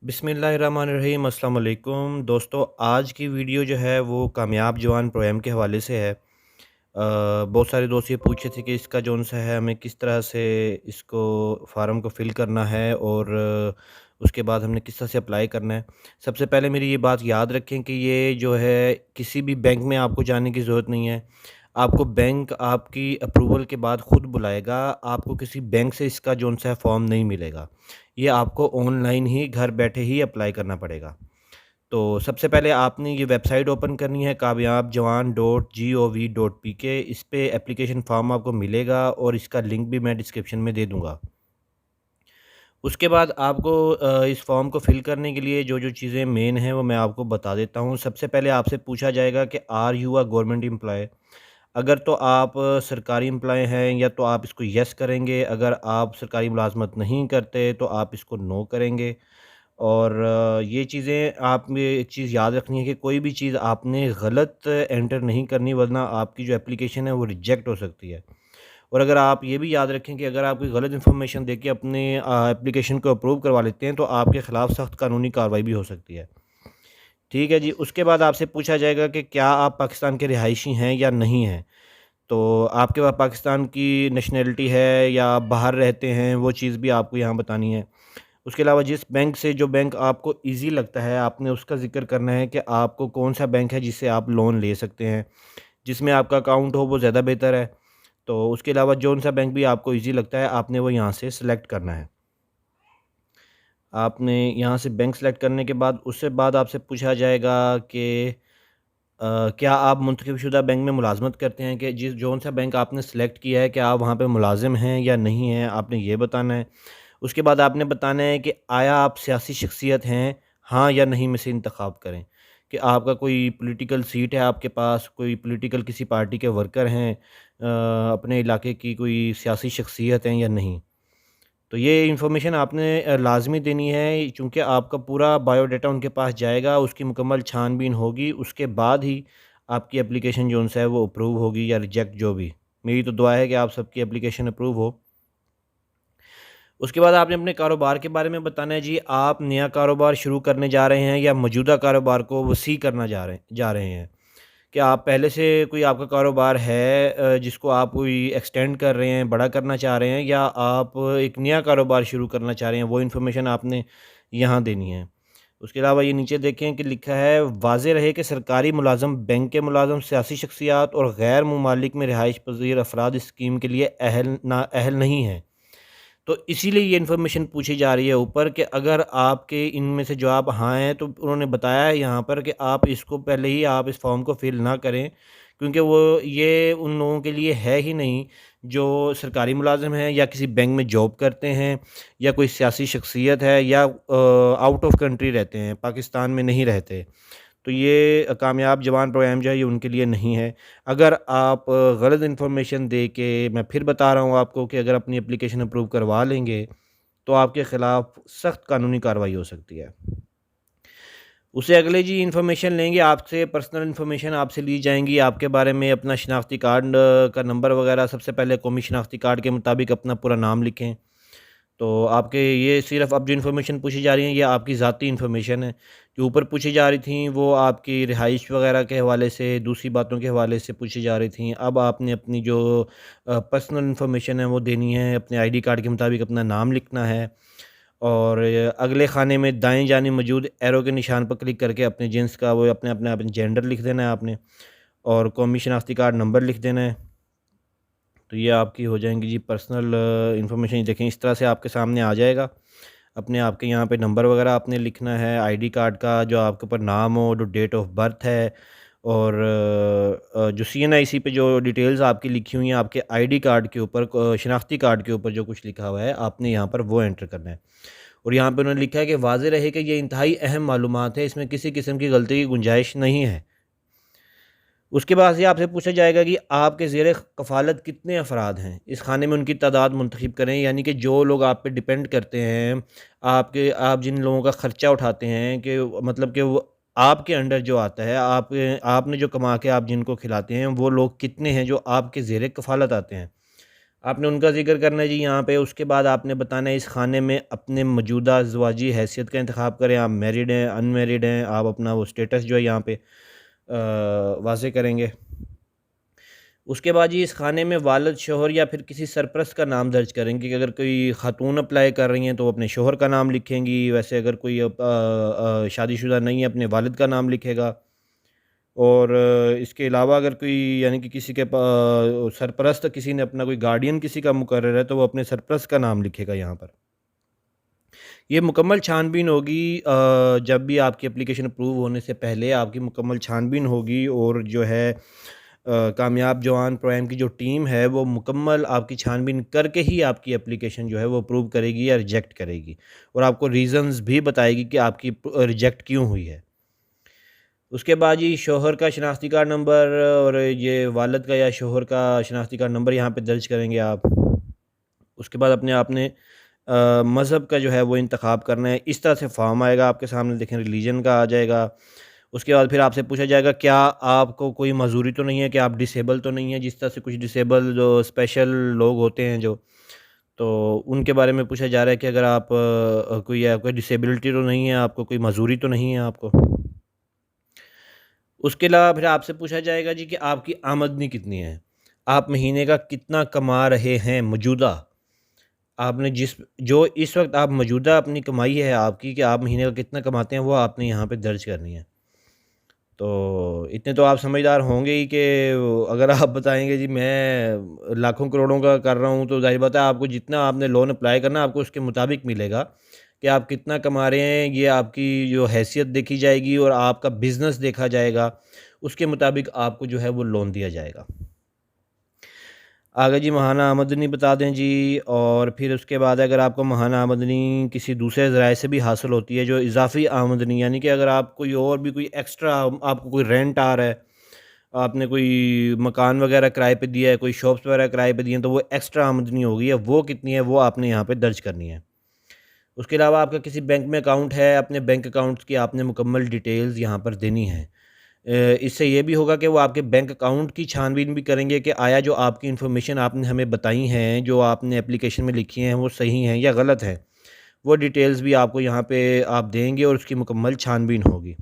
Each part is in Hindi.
बिस्मिल्लाहिर्रहमानिर्रहीम अस्सलाम वालेकुम दोस्तों। आज की वीडियो जो है वो कामयाब जवान प्रोग्राम के हवाले से है। बहुत सारे दोस्त ये पूछे थे कि इसका जौन सा है हमें किस तरह से इसको फार्म को फ़िल करना है और उसके बाद हमने किस तरह से अप्लाई करना है। सबसे पहले मेरी ये बात याद रखें कि ये जो है किसी भी बैंक में आपको जाने की ज़रूरत नहीं है। आपको बैंक आपकी अप्रूवल के बाद ख़ुद बुलाएगा। आपको किसी बैंक से इसका जौन सा है फॉर्म नहीं मिलेगा। ये आपको ऑनलाइन ही घर बैठे ही अप्लाई करना पड़ेगा। तो सबसे पहले आपने ये वेबसाइट ओपन करनी है kaamyabjawan.gov.pk। इस पे एप्लीकेशन फ़ॉर्म आपको मिलेगा और इसका लिंक भी मैं डिस्क्रिप्शन में दे दूँगा। उसके बाद आपको इस फॉर्म को फ़िल करने के लिए जो-जो चीज़ें मेन हैं वो मैं आपको बता देता हूँ। सबसे पहले आपसे पूछा जाएगा कि are you a government employee? अगर तो आप सरकारी एम्प्लॉयी हैं या तो आप इसको येस करेंगे, अगर आप सरकारी मुलाज़मत नहीं करते तो आप इसको नो करेंगे। और ये चीज़ें आप में एक चीज़ याद रखनी है कि कोई भी चीज़ आपने गलत एंटर नहीं करनी, वरना आपकी जो एप्लीकेशन है वो रिजेक्ट हो सकती है। और अगर आप ये भी याद रखें कि अगर आप कोई गलत इन्फॉर्मेशन देके अपने एप्लीकेशन को अप्रूव करवा लेते हैं तो आपके ख़िलाफ़ सख्त कानूनी कार्रवाई भी हो सकती है। ठीक है जी। उसके बाद आपसे पूछा जाएगा कि क्या आप पाकिस्तान के रिहायशी हैं या नहीं हैं? तो आपके पास पाकिस्तान की नेशनैलिटी है या बाहर रहते हैं, वो चीज़ भी आपको यहाँ बतानी है। उसके अलावा जिस बैंक से जो बैंक आपको ईज़ी लगता है, आपने उसका ज़िक्र करना है कि आपको कौन-सा बैंक है जिससे आप लोन ले सकते हैं। जिसमें आपका अकाउंट हो वो ज़्यादा बेहतर है। तो उसके अलावा जौन-सा बैंक भी आपको ईज़ी लगता है, आपने वो यहाँ से सेलेक्ट करना है। आपने यहाँ से बैंक सेलेक्ट करने के बाद उससे बाद आपसे पूछा जाएगा कि क्या आप मुंतखबशुदा बैंक में मुलाज़मत करते हैं? कि जिस जौन-सा बैंक आपने सेलेक्ट किया है, क्या आप वहाँ पे मुलाज़िम हैं या नहीं हैं? आपने ये बताना है। उसके बाद आपने बताना है कि आया आप सियासी शख्सियत हैं, हाँ या नहीं में से इंतख़ाब करें। कि आपका कोई पॉलिटिकल सीट है आपके पास, कोई पॉलिटिकल किसी पार्टी के वर्कर हैं, अपने इलाके की कोई सियासी शख्सियत हैं या नहीं। तो ये इन्फॉर्मेशन आपने लाज़मी देनी है, चूँकि आपका पूरा बायोडाटा उनके पास जाएगा, उसकी मुकम्मल छान-बीन होगी, उसके बाद ही आपकी एप्लीकेशन जौन-सा है वो अप्रूव होगी या रिजेक्ट जो भी। मेरी तो दुआ है कि आप सबकी एप्लीकेशन अप्रूव हो। उसके बाद आपने अपने कारोबार के बारे में बताना है जी, आप नया कारोबार शुरू करने जा रहे हैं या मौजूदा कारोबार को वसी करना जा रहे हैं। क्या आप पहले से कोई आपका कारोबार है जिसको आप कोई एक्सटेंड कर रहे हैं, बड़ा करना चाह रहे हैं, या आप एक नया कारोबार शुरू करना चाह रहे हैं, वो इन्फॉर्मेशन आपने यहाँ देनी है। उसके अलावा ये नीचे देखें कि लिखा है वाज़ेह रहे कि सरकारी मुलाज़म, बैंक के मुलाज़म, सियासी शख्सियात और गैर ममालिक में रिहाइश पज़ीर अफ़राद इस स्कीम के लिए अहल नहीं हैं। तो इसीलिए ये इन्फॉर्मेशन पूछी जा रही है ऊपर कि अगर आपके इनमें से जो आप हाँ हैं, तो उन्होंने बताया है यहाँ पर कि आप इसको पहले ही आप इस फॉर्म को फ़िल ना करें, क्योंकि वो ये उन लोगों के लिए है ही नहीं जो सरकारी मुलाज़िम हैं या किसी बैंक में जॉब करते हैं या कोई सियासी शख्सियत है या आउट ऑफ कंट्री रहते हैं, पाकिस्तान में नहीं रहते। तो ये कामयाब जवान प्रोग्राम जो है ये उनके लिए नहीं है। अगर आप गलत इन्फॉर्मेशन दे के, मैं फिर बता रहा हूँ आपको कि अगर अपनी एप्लीकेशन अप्रूव करवा लेंगे, तो आपके ख़िलाफ़ सख्त कानूनी कार्रवाई हो सकती है। उससे अगले जी इन्फॉर्मेशन लेंगे आपसे, पर्सनल इन्फॉर्मेशन आपसे ली जाएँगी, आपके बारे में अपना शिनाख्ती कार्ड का नंबर वग़ैरह। सबसे पहले कौमी शिनाख्ती कार्ड के मुताबिक अपना पूरा नाम लिखें। तो आपके ये सिर्फ़ अब जो इन्फॉर्मेशन पूछी जा रही है, ये आपकी ज़ाती इन्फॉर्मेशन है। जो ऊपर पूछी जा रही थी, वो आपकी रिहाइश वग़ैरह के हवाले से, दूसरी बातों के हवाले से पूछी जा रही थी। अब आपने अपनी जो पर्सनल इन्फॉर्मेशन है, वो देनी है। अपने आईडी कार्ड के मुताबिक अपना नाम लिखना है और अगले खाने में दाएँ जानिब मौजूद एरो के निशान पर क्लिक करके अपने जिन्स का वो अपने जेंडर लिख देना है आपने, और कौमी शनाख्ती कार्ड नंबर लिख देना है। तो ये आपकी हो जाएँगी जी पर्सनल इन्फॉर्मेशन। देखें इस तरह से आपके सामने आ जाएगा। अपने आपके यहाँ पे नंबर वग़ैरह आपने लिखना है, आईडी कार्ड का जो आपके ऊपर नाम हो, जो डेट ऑफ़ बर्थ है, और जो सीएनआईसी पे जो डिटेल्स आपकी लिखी हुई हैं, आपके आईडी कार्ड के ऊपर, शनाख्ती कार्ड के ऊपर जो कुछ लिखा हुआ है, आपने यहाँ पर वो एंटर करना है। और यहाँ पे उन्होंने लिखा है कि वाज़ेह रहे कि ये इंतहाई अहम मालूमात है, इसमें किसी किस्म की गलती की गुंजाइश नहीं है। उसके बाद से आपसे पूछा जाएगा कि आपके ज़ेरे कफ़ालत कितने अफ़राद हैं? इस खाने में उनकी तादाद मुंतखब करें, यानी कि जो लोग आप पे डिपेंड करते हैं, आप जिन लोगों का ख़र्चा उठाते हैं, कि मतलब कि वो आपके अंडर जो आता है, आपने जो कमा के आप जिनको खिलाते हैं, वो लोग कितने हैं जो आपके ज़ेरे कफ़ालत आते हैं? आपने उनका ज़िक्र करना है जी यहाँ पे। उसके बाद आपने बताना है इस खाने में अपने मौजूदा अज़वाजी हैसियत का इंतखाब करें, आप मैरिड हैं, अनमैरिड हैं, आप अपना वो स्टेटस जो है यहाँ पे वाज़ेह करेंगे। उसके बाद जी इस खाने में वालिद, शौहर या फिर किसी सरपरस्त का नाम दर्ज करेंगे कि अगर कोई ख़ातून अप्लाई कर रही हैं तो वो अपने शौहर का नाम लिखेंगी, वैसे अगर कोई शादीशुदा नहीं है अपने वालिद का नाम लिखेगा। और इसके अलावा अगर कोई यानी कि किसी के सरपरस्त किसी ने अपना कोई गार्डियन किसी का मुकर्रर है तो वो अपने सरपरस्त का नाम लिखेगा यहाँ पर। ये मुकम्मल छानबीन होगी जब भी आपकी एप्लीकेशन अप्रूव होने से पहले आपकी मुकम्मल छानबीन होगी और जो है कामयाब जवान प्रोग्राम की जो टीम है वो मुकम्मल आपकी छानबीन करके ही आपकी एप्लीकेशन जो है वो अप्रूव करेगी या रिजेक्ट करेगी और आपको रीज़न्स भी बताएगी कि आपकी रिजेक्ट क्यों हुई है। उसके बाद जी शौहर का शनाख्ती कार्ड नंबर और ये वालिद का या शौहर का शनाख्ती कार्ड नंबर यहाँ पे दर्ज करेंगे आप। उसके बाद अपने आपने मज़हब का जो है वो इंतख़ाब करना है। इस तरह से फ़ॉर्म आएगा आपके सामने, देखें रिलीजन का आ जाएगा। उसके बाद फिर आपसे पूछा जाएगा क्या आपको कोई मजबूरी तो नहीं है, कि आप डिसेबल तो नहीं है, जिस तरह से कुछ डिसेबल जो स्पेशल लोग होते हैं जो, तो उनके बारे में पूछा जा रहा है कि अगर आप कोई आपको डिसेबिलिटी तो नहीं है, आपको कोई मजबूरी तो नहीं है आपको। उसके अलावा फिर आपसे पूछा जाएगा जी कि आपकी आमदनी कितनी है, आप महीने का कितना कमा रहे हैं मौजूदा। आपने जिस जो इस वक्त आप मौजूदा अपनी कमाई है आपकी, कि आप महीने का कितना कमाते हैं, वो आपने यहाँ पे दर्ज करनी है। तो इतने तो आप समझदार होंगे ही कि अगर आप बताएँगे जी मैं लाखों करोड़ों का कर रहा हूँ, तो ज़ाहिर बात है आपको जितना आपने लोन अप्लाई करना आपको उसके मुताबिक मिलेगा कि आप कितना कमा रहे हैं। ये आपकी जो हैसियत देखी जाएगी और आपका बिज़नेस देखा जाएगा, उसके मुताबिक आपको जो है वो लोन दिया जाएगा। आगे जी माहाना आमदनी बता दें जी। और फिर उसके बाद अगर आपको माहाना आमदनी किसी दूसरे ज़राए से भी हासिल होती है, जो इज़ाफ़ी आमदनी, यानी कि अगर आप कोई और भी कोई एक्स्ट्रा आपको कोई रेंट आ रहा है, आपने कोई मकान वगैरह किराए पे दिया है, कोई शॉप्स वगैरह किराए पे दिए हैं, तो वो एक्स्ट्रा आमदनी होगी है, वो कितनी है वो आपने यहाँ पे दर्ज करनी है। उसके अलावा आपका किसी बैंक में अकाउंट है, अपने बैंक अकाउंट्स की आपने मुकम्मल डिटेल्स यहाँ पर देनी है। इससे ये भी होगा कि वो आपके बैंक अकाउंट की छानबीन भी करेंगे कि आया जो आपकी इन्फॉर्मेशन आपने हमें बताई हैं, जो आपने एप्लीकेशन में लिखी हैं, वो सही हैं या गलत हैं। वो डिटेल्स भी आपको यहाँ पे आप देंगे और उसकी मुकम्मल छानबीन होगी।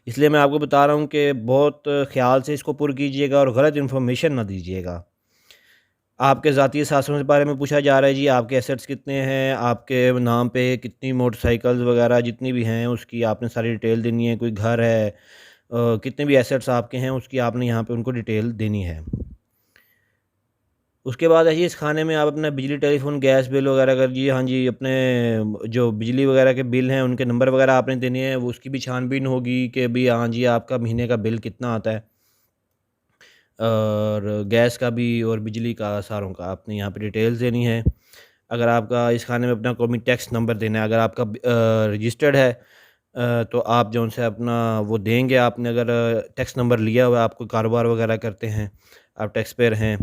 इसलिए मैं आपको बता रहा हूँ कि बहुत ख़्याल से इसको पुर कीजिएगा और गलत इन्फॉर्मेशन ना दीजिएगा। आपके ज़ाती असासों के बारे में पूछा जा रहा है जी, आपके एसेट्स कितने हैं, आपके नाम पे कितनी मोटरसाइकिल्स वगैरह जितनी भी हैं उसकी आपने सारी डिटेल देनी है। कोई घर है, कितने भी एसेट्स आपके हैं उसकी आपने यहाँ पे उनको डिटेल देनी है। उसके बाद है जी इस खाने में आप अपना बिजली, टेलीफ़ोन, गैस बिल वगैरह अगर जी हाँ जी, अपने जो बिजली वगैरह के बिल हैं उनके नंबर वगैरह आपने देने हैं, वो उसकी भी छानबीन होगी कि भई हाँ जी, आपका महीने का बिल कितना आता है। और गैस का भी और बिजली का सारों का आपने यहाँ पे डिटेल्स देनी है। अगर आपका इस खाने में अपना कौमी टैक्स नंबर देना है, अगर आपका रजिस्टर्ड है तो आप जो उनसे अपना वो देंगे। आपने अगर टैक्स नंबर लिया हुआ है, आप कोई कारोबार वगैरह करते हैं, आप टैक्स पेयर हैं,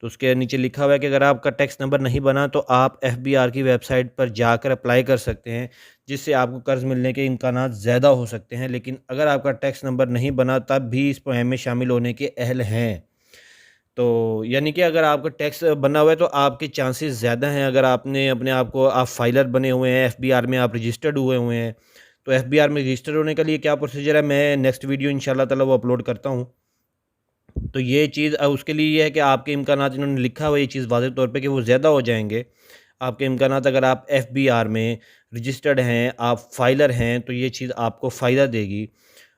तो उसके नीचे लिखा हुआ है कि अगर आपका टैक्स नंबर नहीं बना तो आप एफबीआर की वेबसाइट पर जाकर अप्लाई कर सकते हैं, जिससे आपको कर्ज़ मिलने के इम्कानात ज़्यादा हो सकते हैं। लेकिन अगर आपका टैक्स नंबर नहीं बना तब भी इस मुहिम में शामिल होने के अहल हैं। तो यानी कि अगर आपका टैक्स बना हुआ है तो आपके चांसेस ज़्यादा हैं। अगर आपने अपने आप को आप फाइलर बने हुए हैं, एफबीआर में आप रजिस्टर्ड हुए हुए हैं, तो एफबीआर में रजिस्टर होने के लिए क्या प्रोसीजर है, मैं नेक्स्ट वीडियो इंशाल्लाह ताला वो अपलोड करता हूँ। तो ये चीज़ उसके लिए ये है कि आपके इम्कानात इन्होंने लिखा हुआ है ये चीज़ वाज़ेह तौर पे कि वो ज़्यादा हो जाएँगे। आपके इम्कानात अगर आप एफबीआर में रजिस्टर्ड हैं, आप फाइलर हैं, तो ये चीज़ आपको फ़ायदा देगी।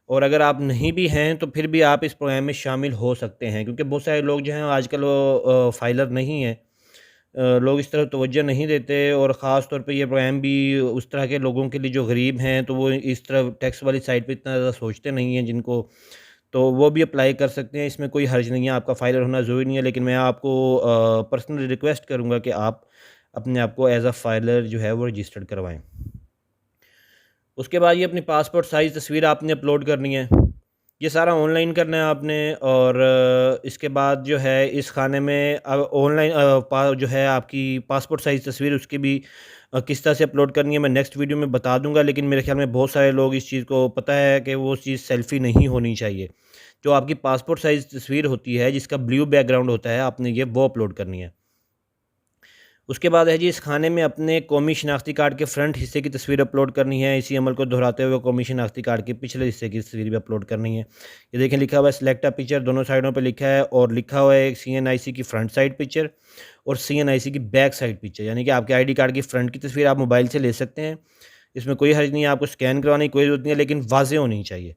और अगर आप नहीं भी हैं तो फिर भी आप इस प्रोग्राम में शामिल हो सकते हैं, क्योंकि बहुत सारे लोग जो हैं आजकल वो फाइलर नहीं हैं। लोग इस तरफ तवज्जो नहीं देते और ख़ास तौर पे ये प्रोग्राम भी उस तरह के लोगों के लिए जो गरीब हैं, तो वो इस तरफ टैक्स वाली साइड पे इतना ज़्यादा सोचते नहीं हैं जिनको, तो वो भी अप्लाई कर सकते हैं। इसमें कोई हर्ज नहीं है, आपका फाइलर होना ज़रूरी नहीं है, लेकिन मैं आपको पर्सनली रिक्वेस्ट करूँगा कि आप अपने आप को एज़ अ फाइलर जो है वो रजिस्टर्ड करवाएँ। उसके बाद ये अपनी पासपोर्ट साइज़ तस्वीर आपने अपलोड करनी है। ये सारा ऑनलाइन करना है आपने और इसके बाद जो है इस खाने में ऑनलाइन जो है आपकी पासपोर्ट साइज़ तस्वीर उसकी भी किस तरह से अपलोड करनी है मैं नेक्स्ट वीडियो में बता दूंगा, लेकिन मेरे ख्याल में बहुत सारे लोग इस चीज़ को पता है कि वो चीज़ सेल्फ़ी नहीं होनी चाहिए। जो आपकी पासपोर्ट साइज़ तस्वीर होती है जिसका ब्लू बैकग्राउंड होता है, आपने ये वो अपलोड करनी है। उसके बाद है जी, इस खाने में अपने कौमी शनाख्ती कार्ड के फ्रंट हिस्से की तस्वीर अपलोड करनी है। इसी अमल को दोहराते हुए कौमी शनाख्ती कार्ड के पिछले हिस्से की तस्वीर भी अपलोड करनी है। ये देखें लिखा हुआ है सिलेक्ट अ पिक्चर, दोनों साइडों पे लिखा है और लिखा हुआ है सीएनआईसी की फ्रंट साइड पिक्चर और सीएनआईसी की बैक साइड पिक्चर, यानी कि आपके आईडी कार्ड की फ्रंट की तस्वीर आप मोबाइल से ले सकते हैं। इसमें कोई हर्ज नहीं है, आपको स्कैन करवाने की कोई ज़रूरत नहीं है, लेकिन वाज़ेह होनी चाहिए।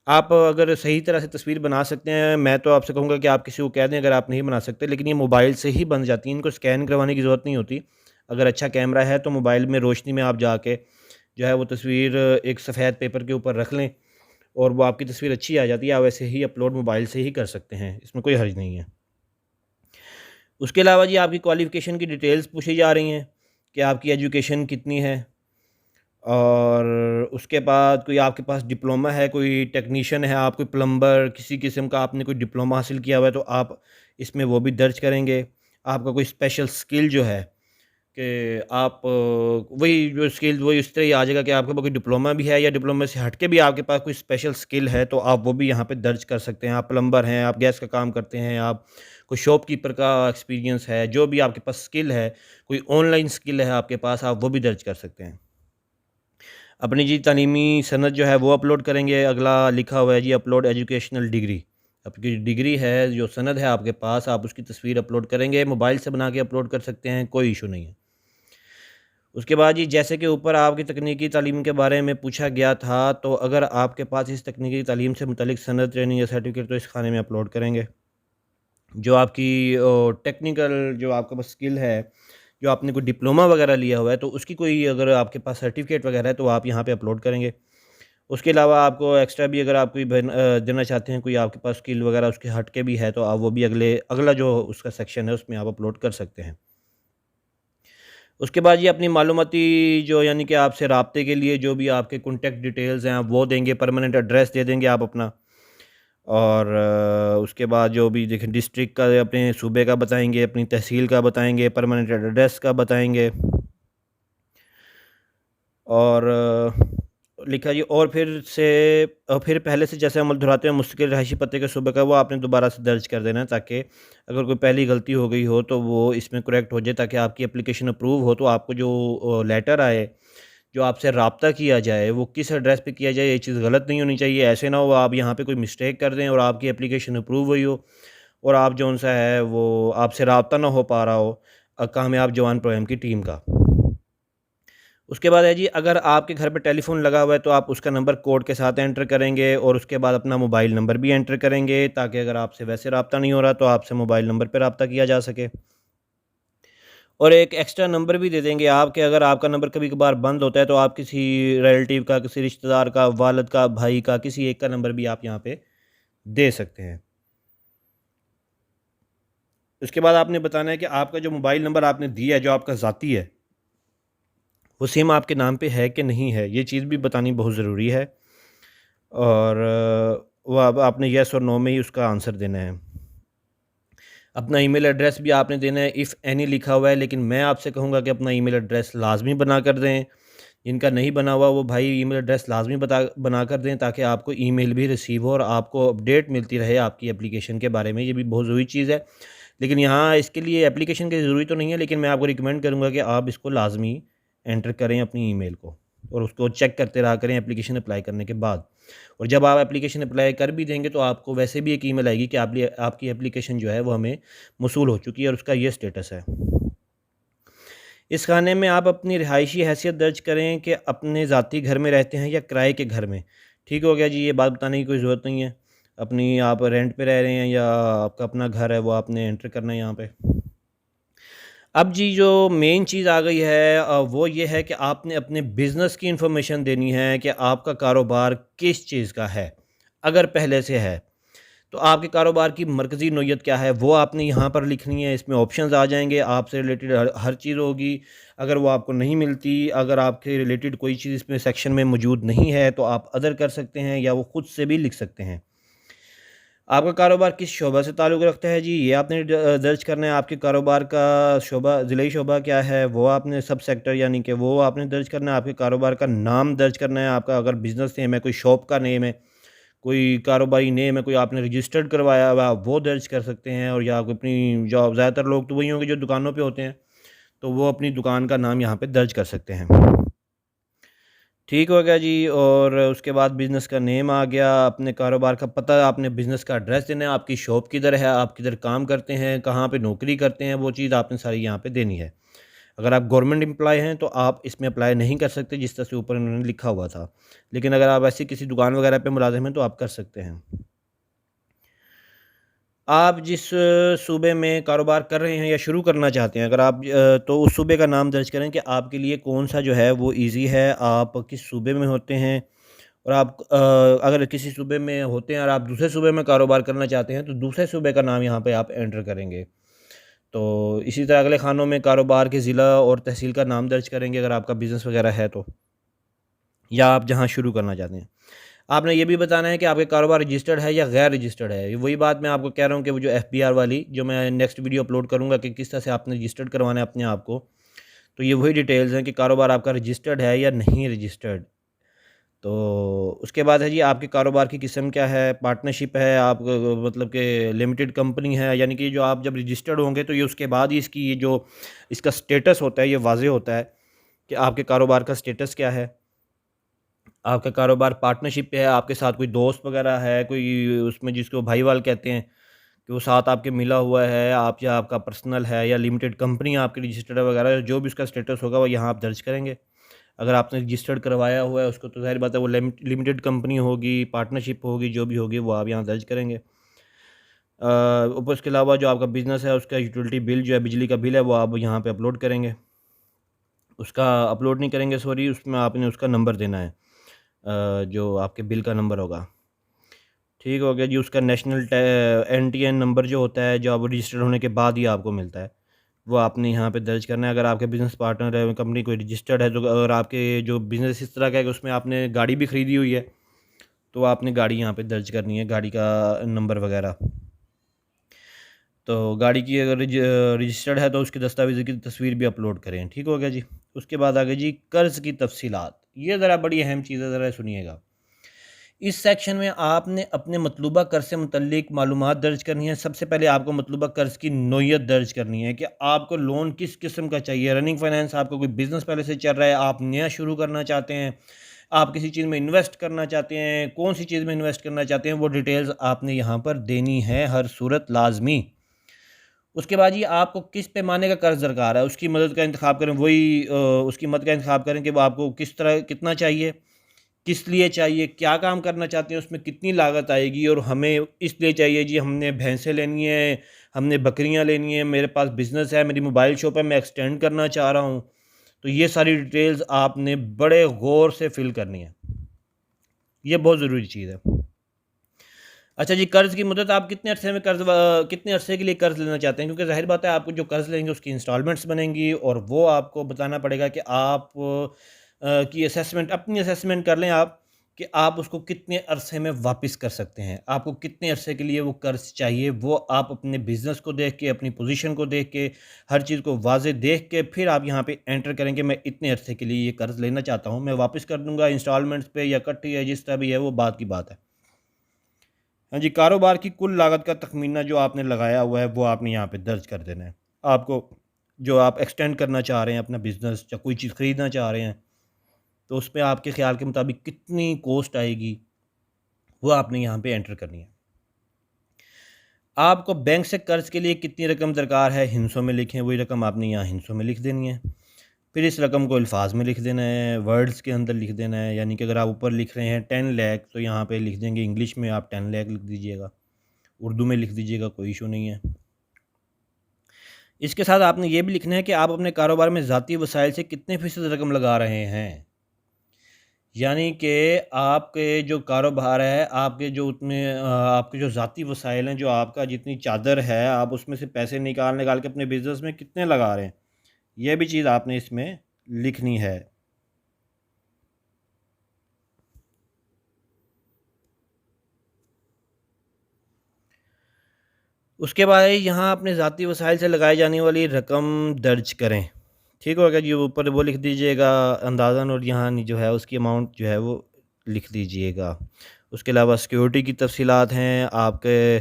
आप अगर सही तरह से तस्वीर बना सकते हैं, मैं तो आपसे कहूँगा कि आप किसी को कह दें अगर आप नहीं बना सकते, लेकिन ये मोबाइल से ही बन जाती हैं, इनको स्कैन करवाने की ज़रूरत नहीं होती। अगर अच्छा कैमरा है तो मोबाइल में रोशनी में आप जाके जो है वो तस्वीर एक सफ़ेद पेपर के ऊपर रख लें और वो आपकी तस्वीर अच्छी आ जाती है। आप वैसे ही अपलोड मोबाइल से ही कर सकते हैं, इसमें कोई हर्ज नहीं है। उसके अलावा जी आपकी क्वालिफ़िकेशन की डिटेल्स पूछी जा रही हैं कि आपकी एजुकेशन कितनी है और उसके बाद कोई आपके पास डिप्लोमा है, कोई टेक्नीशियन है, आप कोई प्लम्बर, किसी किस्म का आपने कोई डिप्लोमा हासिल किया हुआ है तो आप इसमें वो भी दर्ज करेंगे। आपका कोई स्पेशल स्किल जो है कि आप वही जो स्किल वही उस तरह ही आ जाएगा कि आपके पास कोई डिप्लोमा भी है या डिप्लोमा से हट के भी आपके पास कोई स्पेशल स्किल है तो आप वो भी यहाँ पे दर्ज कर सकते हैं। आप प्लम्बर हैं, आप गैस का काम करते हैं, आप कोई शॉपकीपर का एक्सपीरियंस है, जो भी आपके पास स्किल है, कोई ऑनलाइन स्किल है आपके पास, आप वो भी दर्ज कर सकते हैं। अपनी जी तालीमी सनद जो है वो अपलोड करेंगे। अगला लिखा हुआ है जी अपलोड एजुकेशनल डिग्री। आपकी डिग्री है, जो सनद है आपके पास, आप उसकी तस्वीर अपलोड करेंगे। मोबाइल से बना के अपलोड कर सकते हैं, कोई इशू नहीं है। उसके बाद जी जैसे कि ऊपर आपकी तकनीकी तालीम के बारे में पूछा गया था, तो अगर आपके पास इस तकनीकी तालीम से मुतल्लिक सनद, ट्रेनिंग या सर्टिफ़िकेट तो इस खाने में अपलोड करेंगे। जो आपकी टेक्निकल जो आपके पास स्किल है, जो आपने कोई डिप्लोमा वगैरह लिया हुआ है, तो उसकी कोई अगर आपके पास सर्टिफ़िकेट वगैरह है, तो आप यहाँ पे अपलोड करेंगे। उसके अलावा आपको एक्स्ट्रा भी अगर आप कोई देना चाहते हैं, कोई आपके पास स्किल वगैरह उसके हट के भी है, तो आप वो भी अगला जो उसका सेक्शन है, उसमें आप अपलोड कर सकते हैं। उसके बाद ये अपनी मालूमाती जो यानी कि आपसे राब्ते के लिए जो भी आपके कॉन्टैक्ट डिटेल्स हैं, आप वो देंगे, परमानेंट एड्रेस दे देंगे आप अपना। और उसके बाद जो भी देखें डिस्ट्रिक्ट का अपने सूबे का बताएँगे, अपनी तहसील का बताएँगे, परमानेंट एड्रेस का बताएँगे। और लिखा जी और फिर पहले से जैसे अमल दोहराते हैं मुस्तकिल रहायशी पते के सूबे का, वो आपने दोबारा से दर्ज कर देना है, ताकि अगर कोई पहली गलती हो गई हो तो वो इसमें करेक्ट हो जाए, ताकि आपकी एप्लीकेशन अप्रूव हो तो आपको जो लेटर आए, जो आपसे राब्ता किया जाए, वो किस एड्रेस पे किया जाए, ये चीज़ गलत नहीं होनी चाहिए। ऐसे ना हो आप यहाँ पे कोई मिस्टेक कर दें और आपकी एप्लीकेशन अप्रूव हुई हो और आप जौन-सा है वो आपसे राब्ता ना हो पा रहा हो कामयाब जवान प्रोग्राम की टीम का। उसके बाद है जी, अगर आपके घर पे टेलीफ़ोन लगा हुआ है तो आप उसका नंबर कोड के साथ एंटर करेंगे और उसके बाद अपना मोबाइल नंबर भी एंटर करेंगे, ताकि अगर आपसे वैसे राब्ता नहीं हो रहा तो आपसे मोबाइल नंबर पे राब्ता किया जा सके। और एक एक्स्ट्रा नंबर भी दे देंगे आप कि अगर आपका नंबर कभी-कभार बंद होता है तो आप किसी रिलेटिव का, किसी रिश्तेदार का, वालिद का, भाई का, किसी एक का नंबर भी आप यहाँ पे दे सकते हैं। उसके बाद आपने बताना है कि आपका जो मोबाइल नंबर आपने दिया है, जो आपका ज़ाती है, वो सिम आपके नाम पे है कि नहीं है, ये चीज़ भी बतानी बहुत ज़रूरी है। और वो अब आपने येस और नो में ही उसका आंसर देना है। अपना ईमेल एड्रेस भी आपने देना है, इफ़ एनी लिखा हुआ है, लेकिन मैं आपसे कहूँगा कि अपना ईमेल एड्रेस लाज़मी बना कर दें। जिनका नहीं बना हुआ वो भाई ईमेल एड्रेस लाज़मी बना कर दें, ताकि आपको ईमेल भी रिसीव हो और आपको अपडेट मिलती रहे आपकी एप्लीकेशन के बारे में। ये भी बहुत ज़रूरी चीज़ है। लेकिन यहाँ इसके लिए एप्लीकेशन की ज़रूरी तो नहीं है, लेकिन मैं आपको रिकमेंड करूँगा कि आप इसको लाज़मी एंटर करें अपनी ईमेल को और उसको चेक करते रहा करें एप्लीकेशन अप्लाई करने के बाद। और जब आप एप्लीकेशन अप्लाई कर भी देंगे तो आपको वैसे भी एक ईमेल आएगी कि आपकी एप्लीकेशन जो है वो हमें मौसूल हो चुकी है और उसका ये स्टेटस है। इस खाने में आप अपनी रिहायशी हैसियत दर्ज करें कि अपने ज़ाती घर में रहते हैं या किराए के घर में। ठीक हो गया जी, ये बात बताने की कोई ज़रूरत नहीं है। अपनी आप रेंट पे रह रहे हैं या आपका अपना घर है, वो आपने एंटर करना है यहाँ पे। अब जी जो मेन चीज़ आ गई है वो ये है कि आपने अपने बिज़नेस की इन्फॉर्मेशन देनी है कि आपका कारोबार किस चीज़ का है। अगर पहले से है, तो आपके कारोबार की मरकज़ी नोयत क्या है, वो आपने यहाँ पर लिखनी है। इसमें ऑप्शंस आ जाएँगे, आपसे रिलेटेड हर हर चीज़ होगी। अगर वो आपको नहीं मिलती, अगर आपके रिलेटेड कोई चीज़ इसमें सेक्शन में मौजूद नहीं है, तो आप अदर कर सकते हैं या वो खुद से भी लिख सकते हैं। आपका कारोबार किस शोबा से ताल्लुक़ रखता है जी, ये आपने दर्ज करना है। आपके कारोबार का शोबा, ज़िलई शोबा क्या है, वो आपने सब सेक्टर यानी कि वो आपने दर्ज करना है। आपके कारोबार का नाम दर्ज करना है। आपका अगर बिज़नेस नेम है, कोई शॉप का नेम है, कोई कारोबारी नेम है, कोई आपने रजिस्टर्ड करवाया हुआ, आप वो दर्ज कर सकते हैं। और या आप अपनी जो ज़्यादातर लोग तो वही होंगे जो दुकानों पे होते हैं, तो वो अपनी दुकान का नाम यहाँ पे दर्ज कर सकते हैं। ठीक हो गया जी। और उसके बाद बिज़नेस का नेम आ गया, अपने कारोबार का पता, आपने बिज़नेस का एड्रेस देना है, आपकी शॉप किधर है, आप किधर काम करते हैं, कहाँ पे नौकरी करते हैं, वो चीज़ आपने सारी यहाँ पे देनी है। अगर आप गवर्नमेंट एम्प्लॉयी हैं तो आप इसमें अप्लाई नहीं कर सकते जिस तरह से ऊपर उन्होंने लिखा हुआ था। लेकिन अगर आप ऐसी किसी दुकान वगैरह पे मुलाज़िम हैं तो आप कर सकते हैं। आप जिस सूबे में कारोबार कर रहे हैं या शुरू करना चाहते हैं, अगर आप तो उस सूबे का नाम दर्ज करें कि आपके लिए कौन-सा जो है वो ईज़ी है, आप किस सूबे में होते हैं। और आप अगर किसी सूबे में होते हैं और आप दूसरे सूबे में कारोबार करना चाहते हैं, तो दूसरे सूबे का नाम यहाँ पे आप एंटर करेंगे। तो इसी तरह अगले खानों में कारोबार के ज़िला और तहसील का नाम दर्ज करेंगे अगर आपका बिज़नेस वगैरह है तो, या आप जहाँ शुरू करना चाहते हैं। आपने ये भी बताना है कि आपके कारोबार रजिस्टर्ड है या गैर रजिस्टर्ड है। वही बात मैं आपको कह रहा हूँ कि वो जो एफबीआर वाली, जो मैं नेक्स्ट वीडियो अपलोड करूँगा कि किस तरह से आपने रजिस्टर्ड करवाना है अपने आप को। तो ये वही डिटेल्स हैं कि कारोबार आपका रजिस्टर्ड है या नहीं रजिस्टर्ड। तो उसके बाद है जी, आपके कारोबार की किस्म क्या है, पार्टनरशिप है, आप मतलब कि लिमिटेड कंपनी है, यानी कि जो आप जब रजिस्टर्ड होंगे तो ये उसके बाद ही इसकी ये जो इसका स्टेटस होता है ये वाज़ेह होता है कि आपके कारोबार का स्टेटस क्या है। आपका कारोबार पार्टनरशिप पे है, आपके साथ कोई दोस्त वगैरह है, कोई उसमें जिसको भाईवाल कहते हैं, कि वो साथ आपके मिला हुआ है, आप या आपका पर्सनल है या लिमिटेड कंपनी आपकी रजिस्टर्ड है वगैरह, जो भी उसका स्टेटस होगा वो यहाँ आप दर्ज करेंगे। अगर आपने रजिस्टर्ड करवाया हुआ है उसको तो ज़ाहिर बात है वो लिमिटेड कंपनी होगी, पार्टनरशिप होगी, जो भी होगी वो आप यहाँ दर्ज करेंगे। ऊपर इसके अलावा जो आपका बिज़नेस है उसका यूटिलिटी बिल जो है, बिजली का बिल है, वो आप यहाँ पे अपलोड करेंगे। उसका अपलोड नहीं करेंगे, सॉरी, उसमें आपने उसका नंबर देना है, जो आपके बिल का नंबर होगा। ठीक हो गया जी। उसका नेशनल एनटीएन नंबर जो होता है, जो आप रजिस्टर्ड होने के बाद ही आपको मिलता है, वो आपने यहाँ पे दर्ज करना है। अगर आपके बिज़नेस पार्टनर है, कंपनी कोई रजिस्टर्ड है, तो अगर आपके जो बिज़नेस इस तरह का है कि उसमें आपने गाड़ी भी खरीदी हुई है, तो आपने गाड़ी यहाँ पे दर्ज करनी है, गाड़ी का नंबर वगैरह। तो गाड़ी की अगर रजिस्टर्ड है तो उसके दस्तावेज़ की तस्वीर भी अपलोड करें। ठीक हो गया जी। उसके बाद आगे जी, कर्ज़ की तफ़सीलात। ये ज़रा बड़ी अहम चीज़ है, ज़रा सुनिएगा। इस सेक्शन में आपने अपने मतलूबा कर्ज़ से मुतल्लिक मालूमात दर्ज करनी है। सबसे पहले आपको मतलूबा कर्ज़ की नौइयत दर्ज करनी है कि आपको लोन किस किस्म का चाहिए। रनिंग फाइनेंस, आपको कोई बिज़नेस पहले से चल रहा है, आप नया शुरू करना चाहते हैं, आप किसी चीज़ में इन्वेस्ट करना चाहते हैं, कौन-सी चीज़ में इन्वेस्ट करना चाहते हैं, वो डिटेल्स आपने यहाँ पर देनी है, हर सूरत लाज़मी। उसके बाद जी, आपको किस पैमाने का कर्ज़ दरकार है, उसकी मदद का इंतख़ाब करें। वही उसकी मदद का इंतख़ाब करें कि वो आपको किस तरह कितना चाहिए, किस लिए चाहिए, क्या काम करना चाहते हैं, उसमें कितनी लागत आएगी। और हमें इसलिए चाहिए जी, हमने भैंसें लेनी है, हमने बकरियाँ लेनी है, मेरे पास बिज़नेस है, मेरी मोबाइल शॉप है, मैं एक्सटेंड करना चाह रहा हूँ। तो ये सारी डिटेल्स आपने बड़े गौर से फ़िल करनी है। ये बहुत ज़रूरी चीज़ है। अच्छा जी, कर्ज़ की मुद्दत, आप कितने अरसे में कितने अरसे के लिए कर्ज़ लेना चाहते हैं? क्योंकि ज़ाहिर बात है आपको जो कर्ज़ लेंगे उसकी इंस्टॉलमेंट्स बनेंगी और वो आपको बताना पड़ेगा कि आप की असेसमेंट, अपनी असेसमेंट कर लें आप कि आप उसको कितने अरसे में वापस कर सकते हैं। आपको कितने अरसे के लिए वो कर्ज़ चाहिए, वो आप अपने बिज़नेस को देख के, अपनी पोज़ीशन को देख के, हर चीज़ को वाज़ेह देख के फिर आप यहाँ पे एंटर करें कि मैं इतने अरसे के लिए ये कर्ज़ लेना चाहता हूँ। मैं वापस कर दूँगा इंस्टॉलमेंट्स पे या इकट्ठी या जिस तरह भी है, वो बात की बात है। हाँ जी, कारोबार की कुल लागत का तख़मीना जो आपने लगाया हुआ है, वो आपने यहाँ पे दर्ज कर देना है। आपको जो आप एक्सटेंड करना चाह रहे हैं अपना बिज़नेस, या कोई चीज़ ख़रीदना चाह रहे हैं, तो उसपे आपके ख़्याल के मुताबिक कितनी कॉस्ट आएगी, वो आपने यहाँ पे एंटर करनी है। आपको बैंक से कर्ज़ के लिए कितनी रकम दरकार है, हिस्सों में लिखें, वही रकम आपने यहाँ हिस्सों में लिख देनी है। फिर इस रकम को अल्फ़ाज में लिख देना है, वर्ड्स के अंदर लिख देना है। यानी कि अगर आप ऊपर लिख रहे हैं 10 लाख, तो यहाँ पे लिख देंगे इंग्लिश में आप 10 लाख लिख दीजिएगा। उर्दू में लिख दीजिएगा, कोई इशू नहीं है। इसके साथ आपने ये भी लिखना है कि आप अपने कारोबार में ज़ाती वसाइल से कितने फ़ीसद रकम लगा रहे हैं। यानी कि आपके जो कारोबार है, आपके जो उसमें आपके जो ज़ाती वसाइल हैं, जो आपका जितनी चादर है, आप उसमें से पैसे निकाल के अपने बिज़नेस में कितने लगा रहे हैं, ये भी चीज़ आपने इसमें लिखनी है। उसके बाद यहाँ अपने ज़ाती वसाइल से लगाई जाने वाली रकम दर्ज करें। ठीक हो गया जी, ऊपर वो लिख दीजिएगा अंदाज़न, और यहाँ जो है उसकी अमाउंट जो है वो लिख दीजिएगा। उसके अलावा सिक्योरिटी की तफ़सीलात हैं, आपके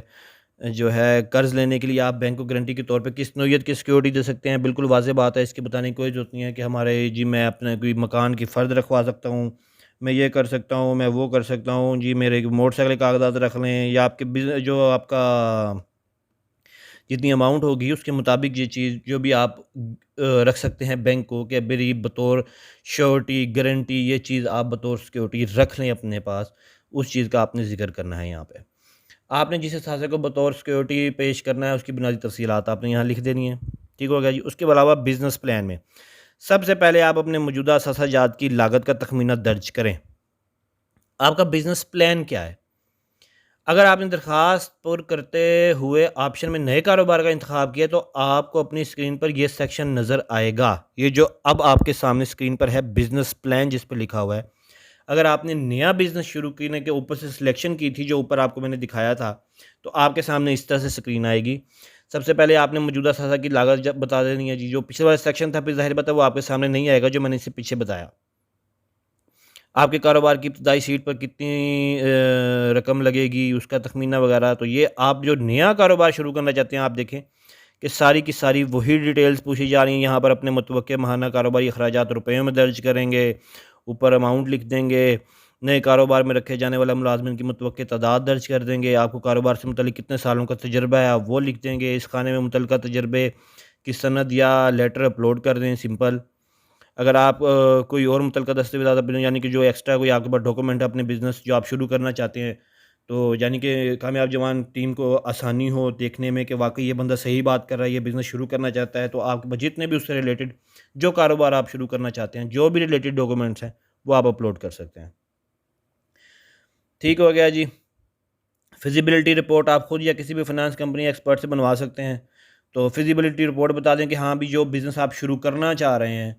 जो है कर्ज़ लेने के लिए आप बैंक को गारंटी के तौर पे किस नौइयत की सिक्योरिटी दे सकते हैं। बिल्कुल वाज़ेह बात है, इसकी बताने की कोई ज़रूरत नहीं है कि हमारे जी मैं अपने कोई मकान की फ़र्द रखवा सकता हूँ, मैं ये कर सकता हूँ, मैं वो कर सकता हूँ, जी मेरे मोटरसाइकिल के कागज़ात रख लें, या आपके जो आपका जितनी अमाउंट होगी उसके मुताबिक ये चीज़ जो भी आप रख सकते हैं बैंक को, कि मेरी बतौर श्योरिटी, गारंटी, ये चीज़ आप बतौर सिक्योरिटी रख लें अपने पास। उस चीज़ का आपने ज़िक्र करना है यहाँ पे। आपने जिस असासे को बतौर सिक्योरिटी पेश करना है उसकी बुनियादी तफ़सीलात आपने यहाँ लिख देनी है। ठीक हो गया जी। उसके अलावा बिज़नेस प्लान में सबसे पहले आप अपने मौजूदा असासा जात की लागत का तख़मीना दर्ज करें। आपका बिज़नेस प्लान क्या है? अगर आपने दरख़्वास्त पुर करते हुए ऑप्शन में नए कारोबार का इंतख़ाब किया, तो आपको अपनी स्क्रीन पर ये सेक्शन नज़र आएगा। ये जो अब आपके सामने स्क्रीन पर है, बिज़नेस प्लान जिस पे लिखा हुआ है। अगर आपने नया बिज़नेस शुरू करने के ऊपर से सिलेक्शन की थी, जो ऊपर आपको मैंने दिखाया था, तो आपके सामने इस तरह से स्क्रीन आएगी। सबसे पहले आपने मौजूदा सासा की लागत जब बता देनी है जी। जो पिछले वाला सेक्शन था, फिर ज़ाहिर बात है वो आपके सामने नहीं आएगा, जो मैंने इससे पीछे बताया। आपके कारोबार की इब्तदाई सीट पर कितनी रकम लगेगी, उसका तख़मीना वगैरह। तो ये आप जो नया कारोबार शुरू करना चाहते हैं, आप देखें कि सारी की सारी वही डिटेल्स पूछी जा रही हैं। यहाँ पर अपने मुतवक्के माहाना कारोबारी अखराजात रुपयों में दर्ज करेंगे, ऊपर अमाउंट लिख देंगे, नए कारोबार में रखे जाने वाला मुलाज़िमिन की मुतवक्के तादाद दर्ज कर देंगे, आपको कारोबार से मुतल्लिक़ कितने सालों का तजुर्बा है आप वो लिख देंगे, इस खाने में मुतल्लिक़ा तजुर्बे की सनद या लेटर अपलोड कर दें सिंपल। अगर आप कोई और मुतल्लिक़ा दस्तावेज़ात अपने, यानी कि जो एक्स्ट्रा कोई आपके पास डॉक्यूमेंट है अपने बिज़नेस जो आप शुरू करना चाहते हैं, तो यानी कि कामयाब जवान टीम को आसानी हो देखने में कि वाक़ई ये बंदा सही बात कर रहा है, ये बिज़नेस शुरू करना चाहता है, तो आपके पास जितने भी उससे रिलेटेड जो कारोबार आप शुरू करना चाहते हैं, जो भी रिलेटेड डॉक्यूमेंट्स हैं, वो आप अपलोड कर सकते हैं। ठीक हो गया जी। फिज़िबिलिटी रिपोर्ट आप खुद या किसी भी फ़ाइनेंस कंपनी या एक्सपर्ट से बनवा सकते हैं। तो फिज़िबिलिटी रिपोर्ट बता दें कि हाँ, भी जो बिज़नेस आप शुरू करना चाह रहे हैं,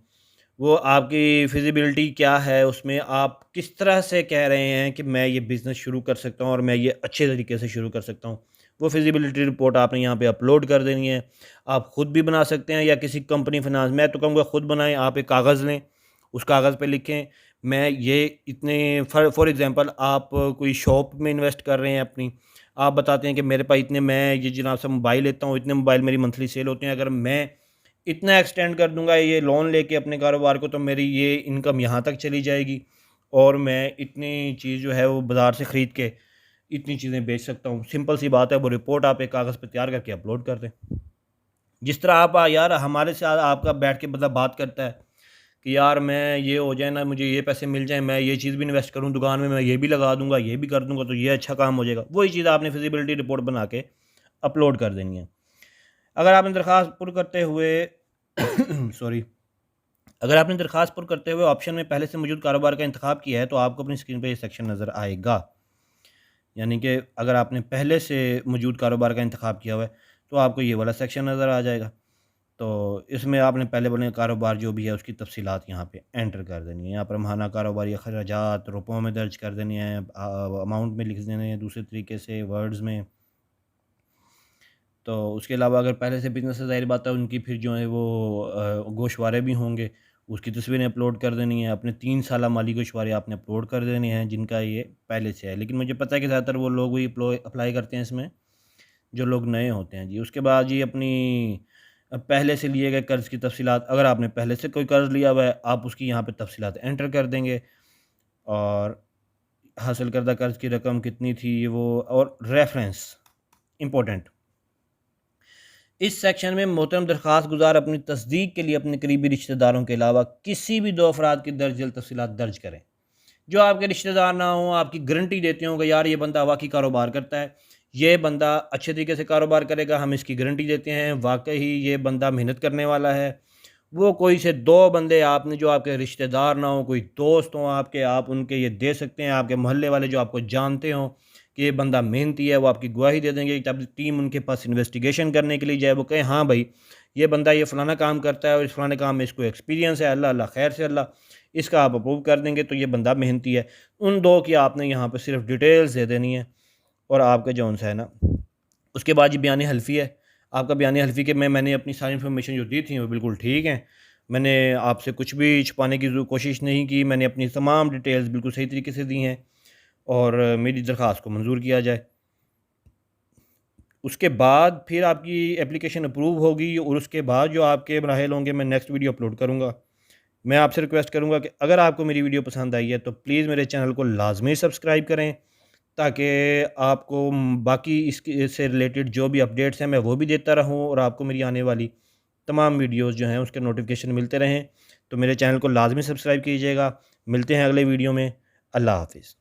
वो आपकी फिज़िबिलिटी क्या है, उसमें आप किस तरह से कह रहे हैं कि मैं ये बिज़नेस शुरू कर सकता हूँ और मैं ये अच्छे तरीके से शुरू कर सकता हूँ। वो फिज़िबिलिटी रिपोर्ट आपने यहाँ पे अपलोड कर देनी है। आप खुद भी बना सकते हैं या किसी कंपनी फ़ाइनेंस, मैं तो कहूँगा खुद बनाएँ। आप एक कागज़ लें, उस कागज़ पे लिखें, मैं ये इतने फॉर एग्ज़ाम्पल आप कोई शॉप में इन्वेस्ट कर रहे हैं अपनी, आप बताते हैं कि मेरे पास इतने, मैं ये जनाब से मोबाइल लेता हूँ, इतने मोबाइल मेरी मंथली सेल होते हैं, अगर मैं इतना एक्सटेंड कर दूँगा ये लोन लेके अपने कारोबार को, तो मेरी ये इनकम यहाँ तक चली जाएगी और मैं इतनी चीज़ जो है वो बाज़ार से ख़रीद के इतनी चीज़ें बेच सकता हूँ। सिंपल सी बात है, वो रिपोर्ट आप एक कागज़ पे तैयार करके अपलोड कर दें। जिस तरह आप यार हमारे से आपका बैठ के बंदा बात करता है कि यार मैं ये हो जाए ना, मुझे ये पैसे मिल जाएँ, मैं ये चीज़ भी इन्वेस्ट करूँ दुकान में, मैं ये भी लगा दूँगा, ये भी कर दूँगा, तो ये अच्छा काम हो जाएगा। वही चीज़ आपने फिज़िबिलिटी रिपोर्ट बना के अपलोड कर देनी है। अगर आपने दरख़्वास्त पुर करते हुए सॉरी अगर आपने दरख़्वास्त पुर करते हुए ऑप्शन में पहले से मौजूद कारोबार का इंतख़ाब किया है, तो आपको अपनी स्क्रीन पे ये सेक्शन नज़र आएगा। यानी कि अगर आपने पहले से मौजूद कारोबार का इंतख़ाब किया हुआ है, तो आपको ये वाला सेक्शन नज़र आ जाएगा। तो इसमें आपने पहले वाले कारोबार जो भी है उसकी तफ़सीलात यहाँ पे एंटर कर देनी है। यहाँ पर माहाना कारोबारी अखराजात रुपयों में दर्ज कर देनी है, अमाउंट में लिख देने हैं दूसरे तरीके से वर्ड्स में। तो उसके अलावा अगर पहले से बिज़नेस है, ज़ाहिर बात है उनकी फिर जो है वो गोशवारे भी होंगे, उसकी तस्वीरें अपलोड कर देनी है। अपने 3 साला माली गोशवारे आपने अपलोड कर देने हैं जिनका ये पहले से है। लेकिन मुझे पता है कि ज़्यादातर वो लोग वही अप्लाई करते हैं इसमें, जो लोग नए होते हैं जी। उसके बाद जी अपनी पहले से लिए गए कर्ज़ की तफ़सीलात, अगर आपने पहले से कोई कर्ज़ लिया हुआ है, आप उसकी यहाँ पे तफ़सीलात एंटर कर देंगे, और हासिल करदा कर्ज़ की रकम कितनी थी वो, और रेफ़रेंस इम्पोर्टेंट। इस सेक्शन में मोहतरम दरख्वास्त गुज़ार अपनी तस्दीक के लिए अपने करीबी रिश्तेदारों के अलावा किसी भी 2 अफराद की दर्ज झेल तफ़सीलात दर्ज करें। जो आपके रिश्तेदार ना हों, आपकी गारंटी देते हों कि यार ये बंदा वाक़ई कारोबार करता है, ये बंदा अच्छे तरीके से कारोबार करेगा, हम इसकी गारंटी देते हैं, वाक़ई ये बंदा मेहनत करने वाला है। वो कोई से 2 बंदे आपने जो आपके रिश्तेदार ना हों, कोई दोस्त हों आपके, आप उनके ये दे सकते हैं। आपके मोहल्ले वाले जो आपको जानते हों कि ये बंदा मेहनती है, वो आपकी गवाही दे देंगे। जब टीम उनके पास इन्वेस्टिगेशन करने के लिए जाए, वो कहें हाँ भाई, ये बंदा ये फ़लाना काम करता है और इस फ़लाने काम में इसको एक्सपीरियंस है, अल्लाह अल्लाह खैर से अल्लाह, इसका आप अप्रूव कर देंगे तो ये बंदा मेहनती है। उन 2 की आपने यहाँ पे सिर्फ़ डिटेल्स दे देनी है, और आपका जो है ना उसके बाद ये बयान हल्फ़ी है। आपका बयान हल्फ़ी के में मैंने अपनी सारी इन्फॉर्मेशन जो दी थी वो बिल्कुल ठीक हैं। मैंने आपसे कुछ भी छुपाने की कोशिश नहीं की। मैंने अपनी तमाम डिटेल्स बिल्कुल सही तरीके से दी हैं और मेरी दरख़्वास्त को मंज़ूर किया जाए। उसके बाद फिर आपकी एप्लीकेशन अप्रूव होगी और उसके बाद जो आपके मराहिल होंगे मैं नेक्स्ट वीडियो अपलोड करूँगा। मैं आपसे रिक्वेस्ट करूँगा कि अगर आपको मेरी वीडियो पसंद आई है तो प्लीज़ मेरे चैनल को लाज़मी सब्सक्राइब करें, ताकि आपको बाकी इसके से रिलेटेड जो भी अपडेट्स हैं मैं वो भी देता रहूँ और आपको मेरी आने वाली तमाम वीडियोज़ जो हैं उसके नोटिफ़िकेशन मिलते रहें। तो मेरे चैनल को लाज़मी सब्सक्राइब कीजिएगा। मिलते हैं अगले वीडियो में। अल्लाह हाफ़िज़।